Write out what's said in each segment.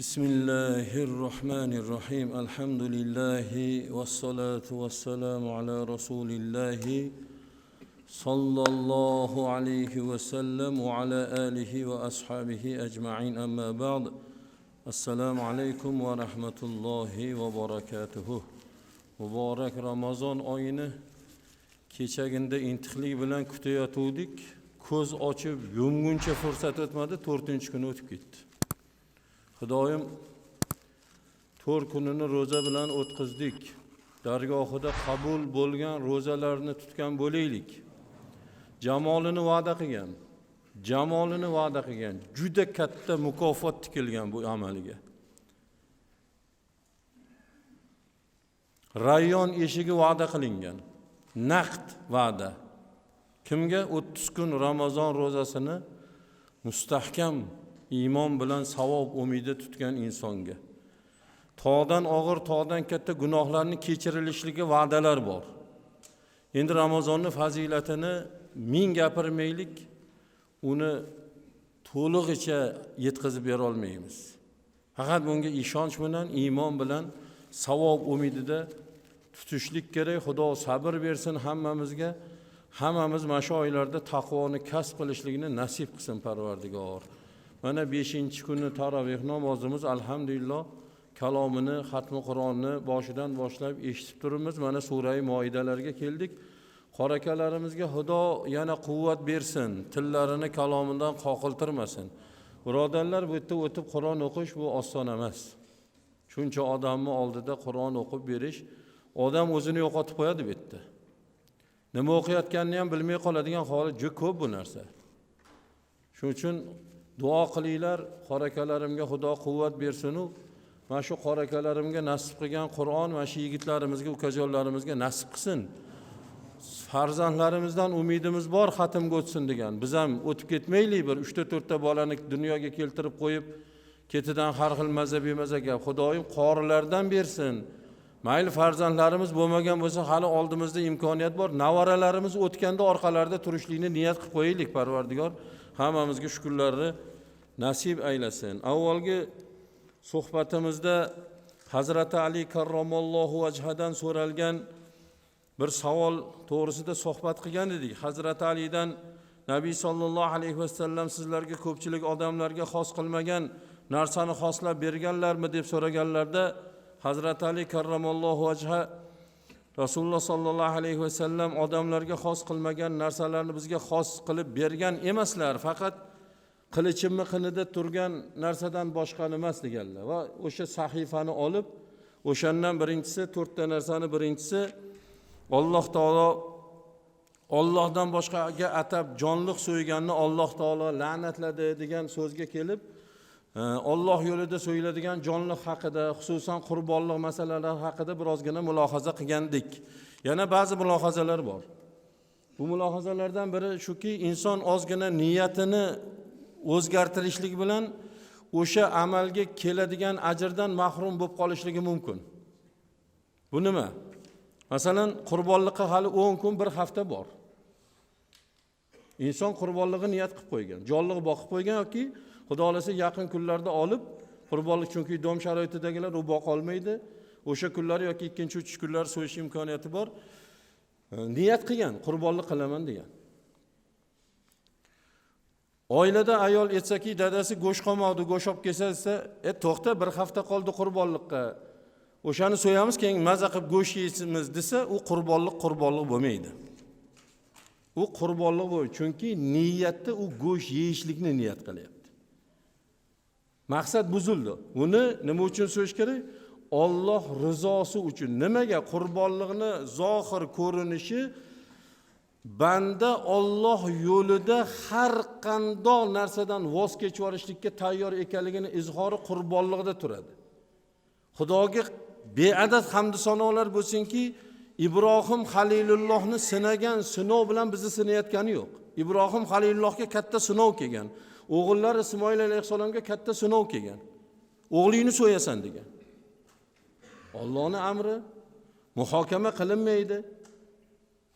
Bismillahirrahmanirrahim. Elhamdülillahi ve salatu ve selamu ala Resulillahi sallallahu aleyhi ve sellem ve ala alihi ve ashabihi ecma'in amma ba'd. Esselamu aleyküm ve rahmetullahi ve berekatuhu. Mübarek Ramazon oyini kechaginde intiqlik bilan kutayotgandik. Ko'z ochib yumguncha fursat o'tmadi, 4-kuni o'tib ketdi. Xudoyim 4 kunini ro'za bilan o'tkazdik. Dargohida qabul bo'lgan ro'zalarni tutgan bo'laylik. Jamolini va'da qilgan. Juda katta mukofot tikilgan bu amaliga. Rayyon eshigi va'da qilingan. Naqd va'da. Kimga 30 kun Ramazon ro'zasini mustahkam iymon bilan savob umidi tutgan insonga. Tog'dan og'ir, tog'dan katta gunohlarni kechirilishligi va'dalar bor. Endi Ramazonning fazilatini ming gapirmaylik, uni to'lig'icha yetkazib bera olmaymiz. Faqat bunga ishonch bilan, iymon bilan, savob umidida tutishlik kerak. Xudo sabr bersin hammamizga. Hammamiz mana shu oylarda taqvoni kasb qilishligini nasib qilsin Parvardigor. Mana 5-kuni taroveh namozimiz alhamdulillah kalomini, xatmi Qur'onni boshidan boshlab eshitib turibmiz. Mana sura Moidalarga keldik. Qorakalarimizga Xudo yana quvvat bersin, tillarini kalomidan qoqiltirmasin. Birodarlar, bu yerda o'tib Qur'on o'qish bu oson emas. Shuncha odamning oldida Qur'on o'qib berish, odam o'zini yo'qotib qo'yadi bu yerda. Nima o'qiyotganini ham bilmay qoladigan holat juda ko'p bu narsa. Shuning uchun duo qilinglar, qorakalarimga Xudo quvvat bersin u mana shu qorakalarimga nasib qilgan Qur'on mana shu yigitlarimizga, ukajonlarimizga nasib qilsin. Farzandlarimizdan umidimiz bor xatmga o'tsin degan. Biz ham o'tib ketmaylik, bir 3-4 ta bolani dunyoga keltirib qo'yib, ketidan har xil mazza gap. Xudoyim qorilardan bersin. Mayli farzandlarimiz bo'lmagan bo'lsa, hali oldimizda imkoniyat bor. Navaralarimiz o'tganda orqalarida turishlikni niyat qilib qo'yaylik Parvardigor. Hammamizga shukrlarni nasib aylasin. Avvalgi suhbatimizda Hazrati Ali karramallohu vajhadan so'ralgan bir savol to'g'risida suhbat qilgan edik. Hazrati Alidan Nabiy sallallohu alayhi vasallam sizlarga ko'pchilik odamlarga xos qilmagan narsani xoslab berganlarmi deb so'raganlarda Hazrati Ali karramallohu vajha Rasululloh sallallohu alayhi vasallam odamlarga xos qilmagan narsalarni bizga xos qilib bergan emaslar, faqat qilichimni qinida turgan narsadan boshqani emas deganlar. Va o'sha sahifani olib, o'shandan birinchisi 4 ta narsani birinchisi Alloh taolo Allohdan boshqaga atab jonliq so'yganni Alloh taolo la'natladi degan so'zga kelib, Alloh yo'lida so'yiladigan jonliq haqida, xususan qurbonlik masalalari haqida birozgina mulohaza qilgandik. Yana ba'zi mulohazalar bor. Bu mulohazalardan biri shuki, inson ozgina niyatini o'zgartirishlik bilan o'sha amalga keladigan ajrdan mahrum bo'lib qolishligi mumkin. Bu nima? Masalan, qurbonlikqa hali 10 kun, 1 hafta bor. Inson qurbonlikni niyat qilib qo'ygan, jonliq boqib qo'ygan yoki Xudo xolasa yaqin kunlarda olib, qurbonlik chunki dom sharoitidagilar u boqa olmaydi. O'sha kunlar yoki 2-3 kunlar so'yish imkoniyati bor. Niyat qilgan, qurbonlik qilaman degan. Oilada ayol aytsaki, dadasi go'sht qolmadi, go'sht olib kelsa, to'xta, 1 hafta qoldi qurbonlikqa. O'shani so'yamiz, keyin maza qilib go'sht yeymiz desa, u qurbonlik bo'lmaydi. U qurbonlik bo'lmaydi, chunki niyatda u go'sht yeyishlikni niyat qilyapti. Maqsad buzildi. Uni nima uchun so'yish kerak? Alloh rizosi uchun. Nimaga? Qurbonlikni zohir ko'rinishi banda Alloh yo'lida har qanday narsadan voz kechib yorishlikka tayyor ekanligini izhori qurbonlikda turadi. Xudoga beadad hamd sanolar bo'lsinki, Ibrohim Halilullohni sinagan sinov bilan bizni sinayotgani yo'q. Ibrohim Halilullohga katta sinov kelgan. O'g'illar Ismoil alayhisalomga katta sinov kelgan. O'g'lingni so'yasan degan. Allohning amri muhokama qilinmaydi.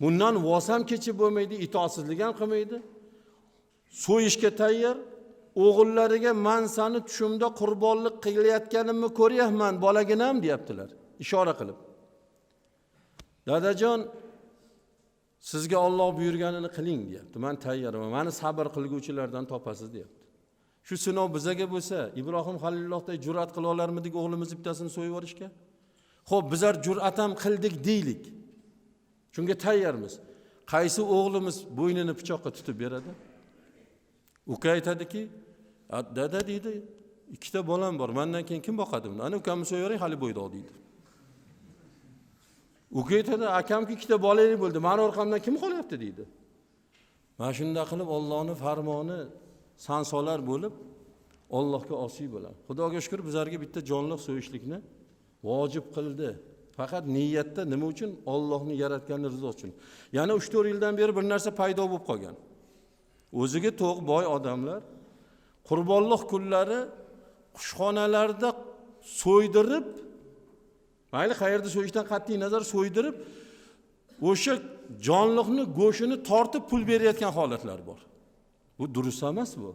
Bundan voz ham kechib bo'lmaydi, itoatsizlik ham qilmaydi. So'yishga tayyor, o'g'illariga "Men seni tushimda qurbonlik qilayotganimni ko'ryapman, bolaginam" deyaptilar, ishora qilib. Dadajon, sizga Alloh buyurganini qiling deyapti. Men tayyorman. Meni sabr qilguvchilardan topasiz deyapti. Shu sinov bizaga bo'lsa, Ibrohim Xalilullohdek jur'at qila olarmidik o'g'limiz bittasini so'yib yuborishga? Xo'p, bizlar jur'at ham qildik deylik. Shunga tayyormiz. Qaysi o'g'limiz bo'ynini pichoqqa tutib beradi? Uka aytadiki, "Dada" deydi, "ikkita bolam bor. Mendan keyin kim boqadi buni? Ana ukamni so'yavering, hali bo'ydoq" deydi. Uka aytadi, "Akamki ikkita bolali bo'ldi. Meni orqamdan kim qolyapti" deydi. Mana shunda qilib Allohning farmoni sansolar bo'lib, Allohga osiy bo'ladi. Xudoga shukr, bizlarga bitta jonliq so'yishlikni vojib qildi. Faqat niyatda nima uchun? Allohning yaratganini rizo uchun. Yana 3-4 yildan beri bir narsa paydo bo'lib qolgan. O'ziga to'q boy odamlar qurbonlik kunlari qushxonalarda so'ydirib, mayli qayerda so'yishdan qat'iy nazar so'ydirib, o'sha jonliqni go'shini tortib pul berayotgan holatlar bor. Bu durust emas bu.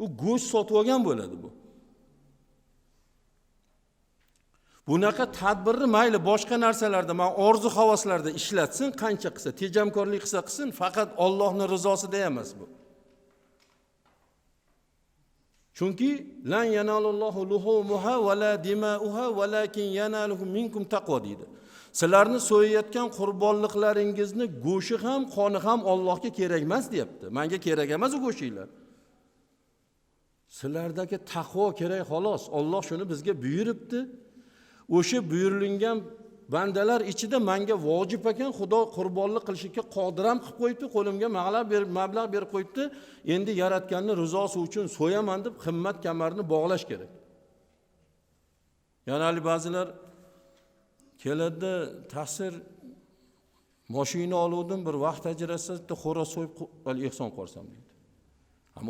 U go'sht sotib olgan bo'ladi bu. Bunaqa tadbirni mayli boshqa narsalarda, men orzu-havaslarda ishlatsin, qancha qilsa, tejamkorlik qilsa qilsin, faqat Allohning rizosida emas bu. Chunki lan yanalullohu luhumuha va la dima'uha valakin yanaluhu minkum taqvo deydi. Sizlarni so'yayotgan qurbonliklaringizni go'shi ham, qoni ham Allohga kerak emas deyapti. Menga kerak emas u go'shinglar. Sizlardagi taqvo kerak xolos. Alloh shuni bizga buyuribdi. O'sha buyurilgan bandalar ichida menga vojib ekan, Xudo qurbonlik qilishga qodir ham qilib qo'yibdi, qo'limga mablag' berib qo'yibdi. Endi yaratganning rizosi uchun so'yaman deb qimmat kamarni bog'lash kerak. Yana ba'zilar keladi, ta'sir mashina oluvdim, bir vaqt ajratsa xo'roz so'yib ehson qo'rsam deydi.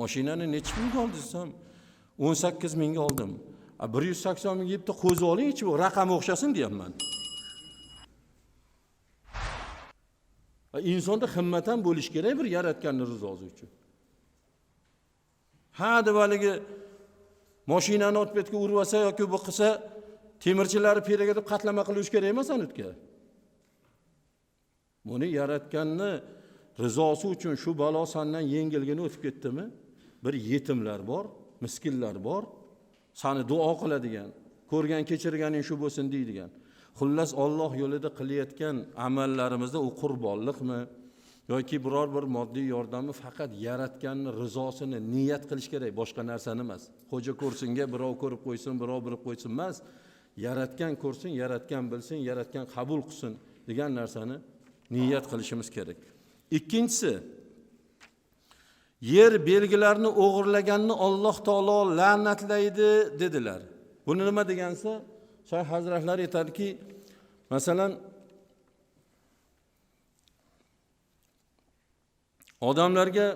Mashinani necha mingga oldizsam 18 mingga oldim. 180 ming yebdi qo'zi oling-chi, bu raqam o'xshasin deyapman. Insonda himmat ham bo'lish kerak bir yaratganning rizosi uchun. Ha deb haligi mashinani otbetga urib olsa yoki bu qilsa temirchilarni peraga deb qatlama qilish kerak emas anutga. Buni yaratganni rizosi uchun shu balo sandan yengilgina o'tib ketdimi? Bir yetimlar bor, miskinlar bor. Seni duo qiladigan, ko'rgan kechirganing shu bo'lsin deydigan. Xullas Alloh yo'lida qilayotgan amallarimizda u qurbonlikmi yoki biror bir moddiy yordammi faqat yaratganning rizosini niyat qilish kerak, boshqa narsani emas. Xo'ja ko'rsinga birov ko'rib qo'ysin, birov bilib qo'ysin emas. Yaratgan ko'rsin, yaratgan bilsin, yaratgan qabul qilsin degan narsani niyat qilishimiz kerak. Ikkinchisi, yer belgilarini o'g'irlaganni Alloh taolo la'natlaydi dedilar. Buni nima degansa, Shayx hazratlar aytadiki, masalan, odamlarga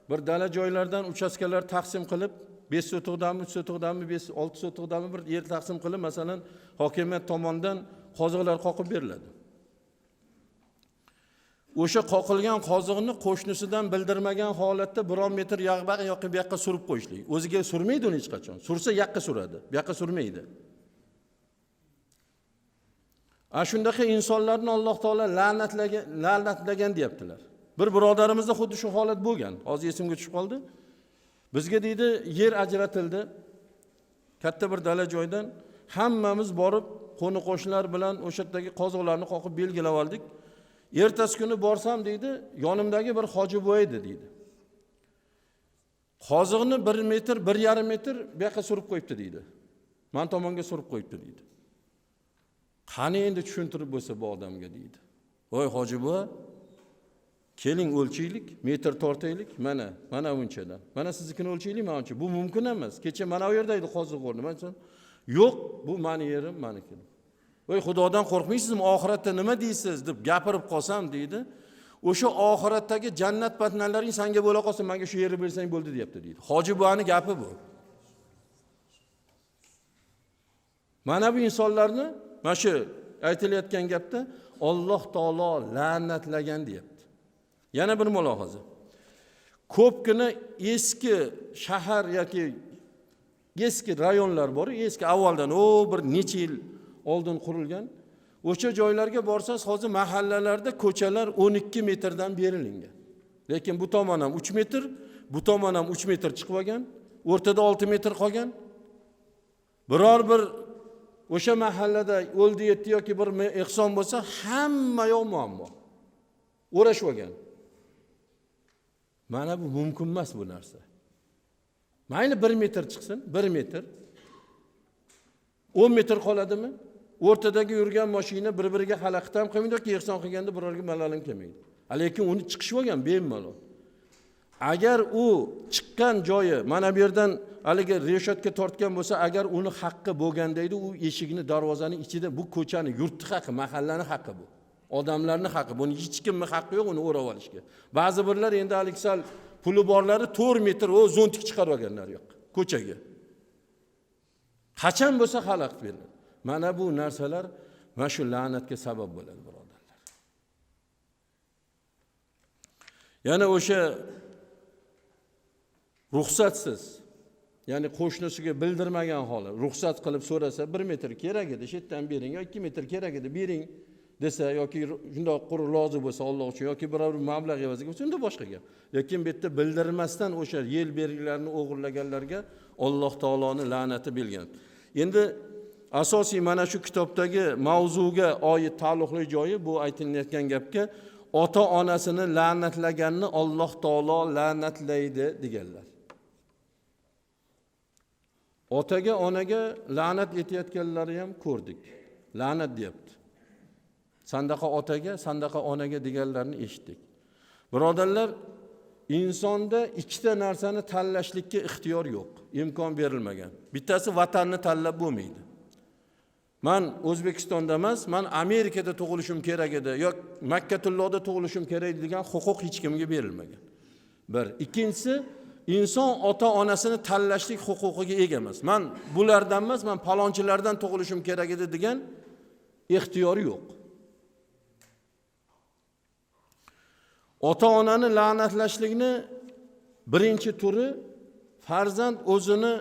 bir dala joylardan uchastkalar taqsim qilib, 5 sotixdanmi, 3 sotixdanmi, 6 sotixdanmi bir yer taqsim qilib, masalan, hokimiyat tomonidan qoziqlar qoqib beriladi. O'sha qoqilgan qoziqni qo'shnisidan bildirmagan holatda 1 metr yog'baq yoqib bu yoqqa surib qo'yishlik. O'ziga surmaydi uni hech qachon. Sursa yoqqa suradi, bu yoqqa surmaydi. Shundaqa insonlarni Alloh taolo la'natlagan deyaptilar. Bir birodarimizda xuddi shu holat bo'lgan. Hozir esimga tushib qoldi. Bizga deydi, yer ajratildi. Katta bir dala joydan hammamiz borib, qo'ni-qo'shnilar bilan o'sha yerdagi qoziqlarni qoqib belgilab oldik. Ertasi kuni borsam deydi, yonimdagi bir hoji buva edi deydi. Qoziqni 1 metr, 1,5 metr bu yoqqa surib qo'yibdi deydi. Men tomonga surib qo'yibdi deydi. Qani endi tushuntirib bo'lsa bu odamga deydi. Voy hoji buva, keling o'lchaylik, metr tortaylik, mana unchadan. Mana siznikini o'lchaylik, mana uncha. Bu mumkin emas. Kecha mana u yerda edi qoziq o'rni. Men aytdim, yo'q, bu meni yerim, meniki. Voy Xudodan qo'rqmaysizmi? Oxiratda nima deysiz deb gapirib qolsam deydi. O'sha oxiratdagi jannat patnalaring senga bo'la qolsin, menga shu yerni bersang bo'ldi deyapti deydi. Hoji buani gapi bu. Mana bu insonlarni, mana shu aytilayotgan gapda Alloh taolo la'natlagan deyapti. Yana bir mulohaza. ko'pgina eski shahar yoki eski rayonlar bor, eski avvaldan bir necha yil oldin qurilgan. O'sha joylarga borsangiz, hozir mahallalarda ko'chalar 12 metrdan berilingan. Lekin bu tomon ham 3 metr, bu tomon ham 3 metr chiqib olgan, o'rtada 6 metr qolgan. Biror bir o'sha mahallada o'ldi yetdi yoki bir ehson bo'lsa, hamma yoq muammo. O'rashib olgan. Mana bu mumkin emas bu narsa. Mayli 1 metr chiqsin, 1 metr. 10 metr qoladimi? O'rtadagi yurgan mashina bir-biriga xalaqit ham qilmaydi yoki ehson qilganda birorga malalim kelmaydi. Lekin uni chiqishib olgan bemalol. Agar u chiqqan joyi mana bu yerdan haliga reshotka tortgan bo'lsa, agar uni haqqi bo'lgandaydi, u eshigini, darvozaning ichida bu ko'chani, yurtni haqqi, mahallani haqqi bu. Odamlarning haqqi. Buni hech kimning haqqi yo'q uni o'rab olishga. Ba'zi birlar endi haliksal puli borlari 4 metr o zontik chiqarib olganlar yo'q ko'chaga. Qachon bo'lsa xalaqit beriladi. Mana bu narsalar mana shu la'natga sabab bo'ladi, birodarlar. Yana o'sha ruxsatsiz, ya'ni qo'shnisiga bildirmagan holi, ruxsat qilib so'rasa, 1 metr kerak edi, shu yerdan bering, yoki 2 metr kerak edi, bering desa yoki shundoq qurib lozim bo'lsa Alloh uchun yoki biror mablag' evaziga bo'lsa, unda boshqa gap. Lekin bu yerda bildirmasdan o'sha yel belgilarini o'g'irlaganlarga Alloh taoloning la'nati belgan. Endi asosiy mana shu kitobdagi mavzuga oid taalluqli joyi bu aytilayotgan gapga ota-onasini la'natlaganni Alloh taolo la'natlaydi deganlar. Otaga, onaga la'nat etayotganlarni ham ko'rdik. La'nat deyapti. Sandaqa otaga, sandaqa onaga deganlarni eshitdik. Birodarlar, insonda ikkita narsani tanlashlikka ixtiyor yo'q, imkon berilmagan. Bittasi vatanni tanlab bo'lmaydi. Men O'zbekistonda emas, men Amerikada tug'ilishim kerak edi yoki Makkatullohda tug'ilishim kerak degan huquq hech kimga berilmagan. Bir, ikkinchisi, inson ota-onasini tanlashlik huquqiga ega emas. Men bulardan emas, men palonchilardan tug'ilishim kerak edi degan ixtiyori yo'q. Ota-onani la'natlashlikni birinchi turi farzand o'zini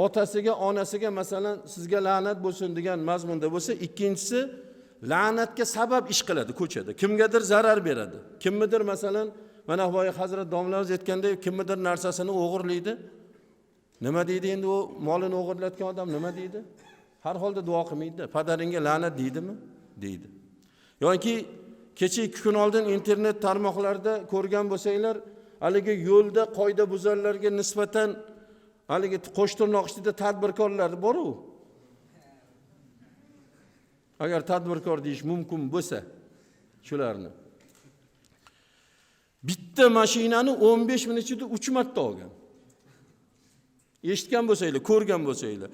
otasiga, onasiga masalan sizga la'nat bo'lsin degan mazmunda bo'lsa, ikkinchisi la'natga sabab ish qiladi ko'chada. Kimgadir zarar beradi. Kimnidir masalan mana boya Hazrat domlalarimiz aytgandek, kimnidir narsasini o'g'irlaydi. Nima deydi endi u molini o'g'irlatgan odam nima deydi? Har holda duo qilmaydi. Padaringga la'nat deydimi? Deydi. Yoki kecha 2 kun oldin internet tarmoqlarida ko'rgan bo'lsanglar, haligi yo'lda qoida buzarlarga nisbatan haligi qo'shtirnoq ichida tadbirkorlar bor-ku. Agar tadbirkor deyish mumkin bo'lsa, shularni. Bitta mashinani 15 minut ichida 3 marta olgan. Eshitgan bo'lsanglar, ko'rgan bo'lsanglar.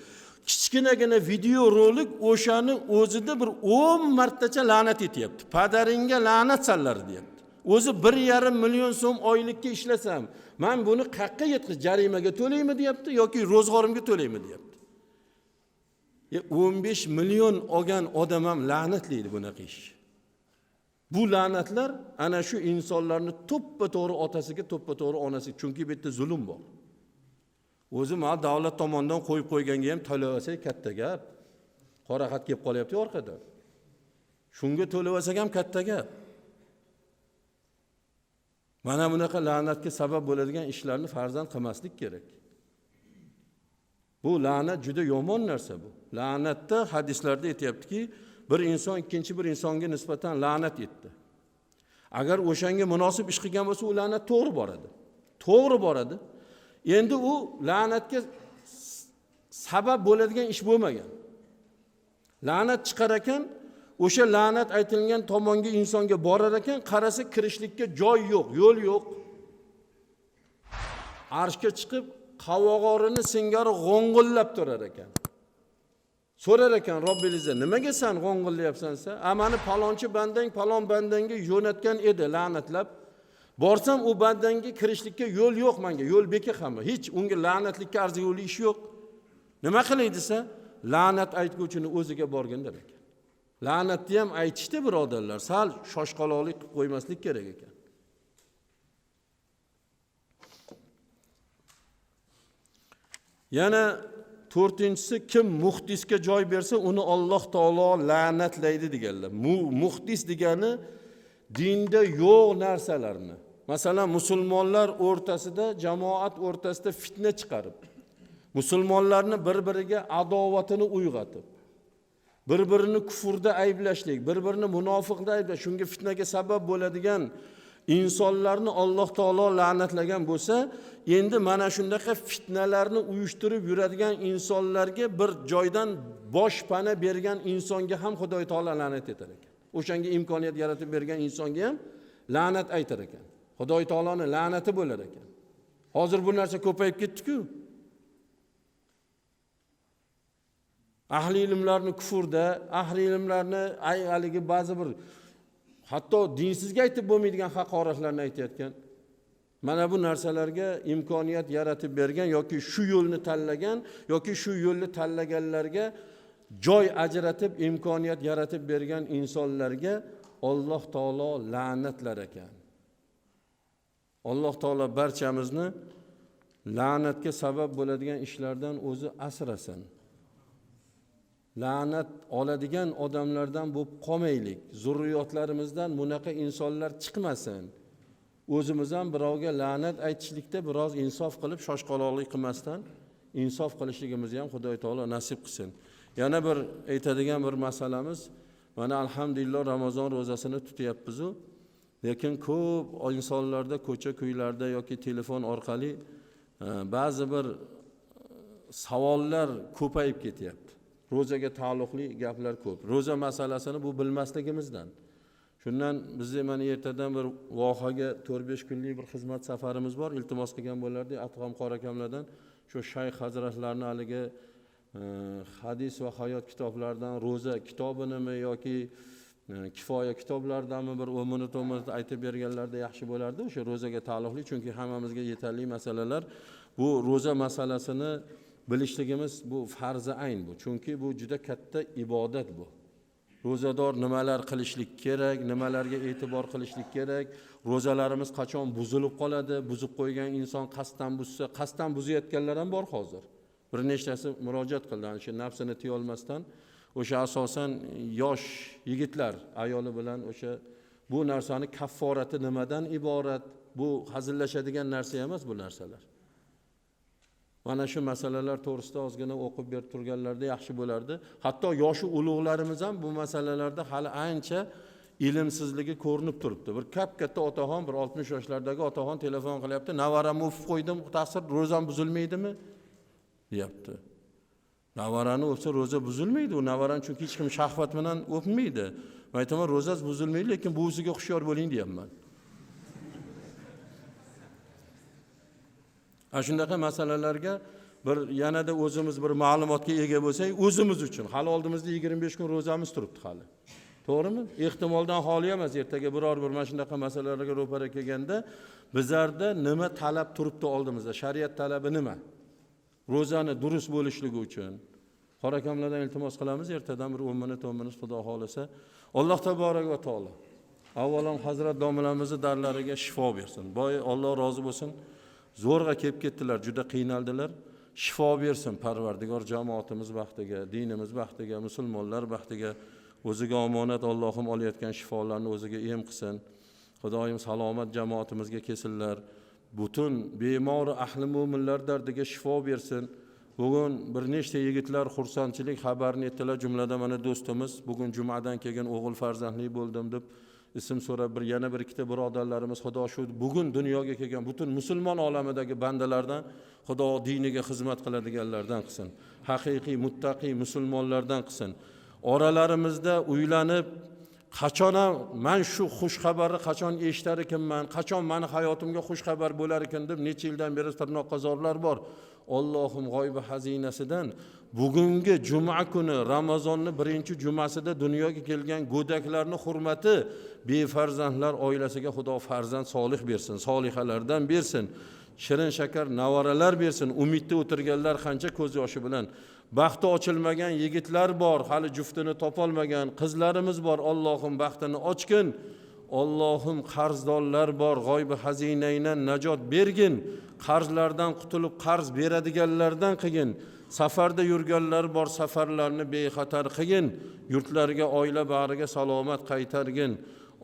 Kichkinagina video rolik o'shani o'zida bir 10 martacha la'nat etyapti. Padaringga la'nat sallar deyapti. O'zi 1,5 million so'm oylikka ishlasam, men buni qayerga yetkiz, jarimaga to'laymi deyapti yoki ro'zg'orimga to'laymi deyapti. 15 million olgan odam ham la'natlaydi bunaqa ish. Bu la'natlar ana shu insonlarni to'ppa-to'g'ri otasiga, to'ppa-to'g'ri onasiga, chunki bu yerda zulm bor. O'zi ma davlat tomonidan qo'yib qo'yganga ham to'lasa katta gap. Qora xat kelib qolyapti orqada. Shunga to'lasak ham katta gap. Mana bunaqa la'natga sabab bo'ladigan ishlarni farzand qilmaslik kerak. Bu la'nat juda yomon narsa bu. La'natda hadislarda aytayaptiki, bir inson ikkinchi bir insonga nisbatan la'nat etdi. Agar o'shanga munosib ish qilgan bo'lsa, u la'nat to'g'ri boradi. To'g'ri boradi. Endi u la'natga sabab bo'ladigan ish bo'lmagan. La'nat chiqar ekan, o'sha la'nat aytilgan tomonga insonga borar ekan, qarasa kirishlikka joy yo'q, yo'l yo'q. Arshga chiqib, qavog'orini singari g'ong'illab turar ekan. So'rar ekan Robbingizdan, nimaga sen g'ong'illayapsan-sa? Amani palonchi bandang, palon bandanga yo'natgan edi la'natlab. Borsam u bandanga kirishlikka yo'l yo'q menga, yo'l beka hamma. Hech unga la'natlikka arzigulik ish yo'q. Nima qilay desa, la'nat aytguvchini o'ziga borgin der ekan. La'natni ham aytishdi birodarlar, sal shoshqaloqlik qilib qo'ymaslik kerak ekan. Yana to'rtinchisi, kim muhdisga joy bersa, uni Alloh taolo la'natlaydi deganlar. Muhdis degani dinda yo'q narsalarni. Masalan, musulmonlar o'rtasida, jamoat o'rtasida fitna chiqarib, musulmonlarni bir-biriga adovatini uyg'otib, bir-birini kufrda ayblashlik, bir-birini munofiqda ayblash, shunga fitnaga sabab bo'ladigan insonlarni Alloh taolo la'natlagan bo'lsa, endi mana shunday fitnalarni uyushtirib yuradigan insonlarga bir joydan boshpana bergan insonga ham Xudo taolo la'nat etar ekan. O'shanga imkoniyat yaratib bergan insonga ham la'nat aytar ekan. Xudo taoloning la'nati bo'lar ekan. Hozir bu narsa ko'payib ketdi-ku. Ahli ilmlarni kufrda, ahli ilmlarni haligi ba'zi bir hatto dinsizga aytib bo'lmaydigan haqoratlarni aytayotgan. Mana bu narsalarga imkoniyat yaratib bergan yoki shu yo'lni tanlagan yoki shu yo'lni tanlaganlarga joy ajratib imkoniyat yaratib bergan insonlarga Alloh taolo la'natlar ekan. Alloh taolo barchamizni la'natga sabab bo'ladigan ishlardan o'zi asrasin. La'nat oladigan odamlardan bo'lib qolmaylik. Zurriyotlarimizdan bunaqa insonlar chiqmasin. O'zimiz ham birovga la'nat aytishlikda biroz insof qilib, shoshqaloqlik qilmasdan insof qilishligimizni ham Xudo taolo nasib qilsin. Yana bir aytadigan bir masalamiz, mana alhamdulillah Ramazon ro'zasini tutyapmiz. Lekin ko'p insonlarda ko'cha-ko'ylarda yoki telefon orqali ba'zi bir savollar ko'payib ketyapti. Ro'zaga taalluqli gaplar ko'p. Ro'za masalasini bu bilmasligimizdan. Shundan bizning mana ertadan bir vohaga 4-5 kunlik bir xizmat safarimiz bor. Iltimos qilgan bo'lardi Atg'am qorakamlardan shu shayx hazratlarni haligi hadis va hayot kitoblaridan ro'za kitobinimi yoki kifoya kitoblaridanmi bir 10 minut aytib berganlarda yaxshi bo'lardi. O'sha ro'zaga taalluqli, chunki hammamizga yetarli masalalar. Bu ro'za masalasini bilishligimiz bu farzi ayn bu. Chunki bu juda katta ibodat bu. Ro'zador nimalar qilishlik kerak, nimalarga e'tibor qilishlik kerak, ro'zalarimiz qachon buzilib qoladi, buzib qo'ygan inson qasddan buzsa, qasddan buzayotganlar ham bor hozir. Bir nechtasi murojaat qildi, o'sha nafsini tiya olmasdan, o'sha asosan yosh yigitlar ayoli bilan o'sha bu narsani kafforati nimadan iborat, bu hazillashadigan narsa emas bu narsalar. Mana shu masalalar to'g'risida ozgina o'qib berib turganlarda yaxshi bo'lardi. Hatto yoshi ulug'larimiz ham bu masalalarda hali ancha ilmsizligi ko'rinib turibdi. Bir katta otaxon, bir 60 yoshlardagi otaxon telefon qilyapti. Navaramni o'pib qo'ydim, ta'sir ro'zam buzilmaydimi? deyapti. Navarani o'psa ro'za buzilmaydi. U navarani chunki hech kim shahvat bilan o'pmaydi. Men aytaman, ro'zasi buzilmaydi, lekin buvisiga xushyor bo'ling deyapman. Shunday masalalarga bir yanada o'zimiz bir ma'lumotga ega bo'lsak, o'zimiz uchun hali oldimizda 25 kun ro'zamiz turibdi hali. To'g'rimi? Ehtimoldan xoli emas, ertaga biror bir mana shunaqa masalalarga ro'para kelganda bizlarda nima talab turibdi oldimizda? Shariat talabi nima? Ro'zani durust bo'lishligi uchun qorakamlardan iltimos qilamiz, ertadan bir 10 minut Xudo xolasa. Alloh taborak va taolo avvalom Hazrat domlarimizning darlariga shifo bersin. Boy Alloh rozi bo'lsin. Zo'rg'a kelib ketdilar, juda qiynaldilar. Shifo bersin Parvardigor jamoatimiz baxtiga, dinimiz baxtiga, musulmonlar baxtiga. O'ziga omonat Allohim olayotgan shifolarni o'ziga em qilsin. Xudoyim salomat jamoatimizga kelsinlar. Butun bemor ahli mo'minlar dardiga shifo bersin. Bugun bir nechta yigitlar xursandchilik xabarini aytdilar, jumlada mana do'stimiz bugun jumadan kelgan o'g'il farzandli bo'ldim deb ism so'rab yana bir ikkita birodarlarimiz Xudo shu bugun dunyoga kelgan butun musulmon olamidagi bandalardan Xudo diniga xizmat qiladiganlardan qilsin. Haqiqiy muttaqi musulmonlardan qilsin. Oralarimizda uylanib qachon men shu xush xabarni qachon eshitar ekanman, qachon meni hayotimga xush xabar bo'lar ekan deb necha yildan beri tirnoqqa zorlar bor. Allohim g'oybi xazinasidan bugungi juma kuni Ramazonning birinchi jumasida dunyoga kelgan go'daklarni hurmati befarzandlar oilasiga Xudo farzand solih bersin, solihalardan bersin. Shirin shakar navaralar bersin. Umidda o'tirganlar qancha ko'z yoshi bilan baxti ochilmagan yigitlar bor, hali juftini topolmagan qizlarimiz bor. Allohim baxtini ochgin. Allohim qarzdorlar bor, g'oybi xazinangdan najot bergin. Qarzlardan qutulib qarz beradiganlardan qilgin. Safarda yurganlar bor, safarlarni bexatar qilgin. Yurtlarga, oila bag'riga salomat qaytargin.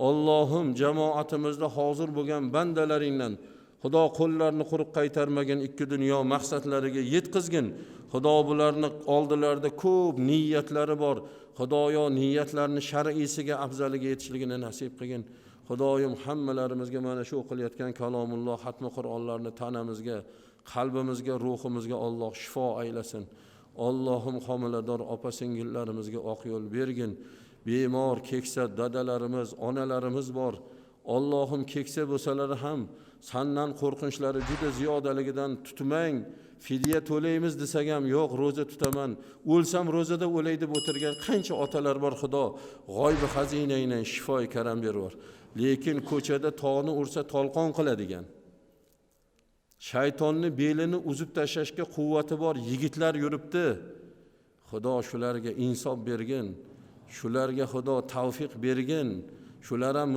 Allohim jamoatimizda hozir bo'lgan bandalaringdan Xudo qo'llarini quruq qaytarmagan ikki dunyo maqsadlariga yetkazgin. Xudo bularni oldilarida ko'p niyatlari bor. Xudoyo niyatlarni shar'iysiga, afzaliga yetishligini nasib qilgin. Xudoyim hammalarimizga mana shu o'qilayotgan kalomulloh xatmi Qur'onlarni tanamizga, qalbimizga, ruhimizga Alloh shifo aylasin. Allohim homilador opa-singillarimizga oq yo'l bergin. Bemor, keksa dadalarimiz, onalarimiz bor. Allohim keksa bo'lsalar ham sandan qo'rqinchlari juda ziyodaligidan tutmang. Fidya to'laymiz desak ham yo'q, roza tutaman. O'lsam rozada o'lay deb o'tirgan qancha otalar bor. Xudo g'oybi xazinangdan shifoi karam berur. Lekin ko'chada tog'ni ursa tolqon qiladigan, shaytonni belini uzib tashlashga quvvati bor yigitlar yuribdi. Xudo shularga insof bergin. Shularga Xudo tavfiq bergin. Shular ham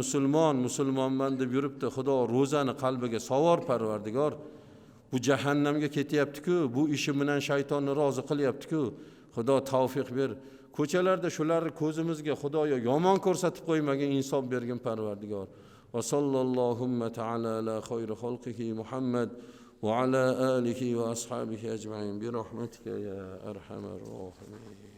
musulmonman deb yuribdi. Xudo ro'zani qalbiga savor Parvardigor. Bu jahannamga ketyapti-ku, bu ishi bilan shaytonni rozi qilyapti-ku. Xudo tavfiq ber. Ko'chalarda shularni ko'zimizga Xudoyo yomon ko'rsatib qo'ymagin, insof bergin Parvardigor. Va sallallohu ta'ala ala xayri xalqihi Muhammad va ala alihi va ashabihi ajma'in bi rahmatika ya arhamar rohimin.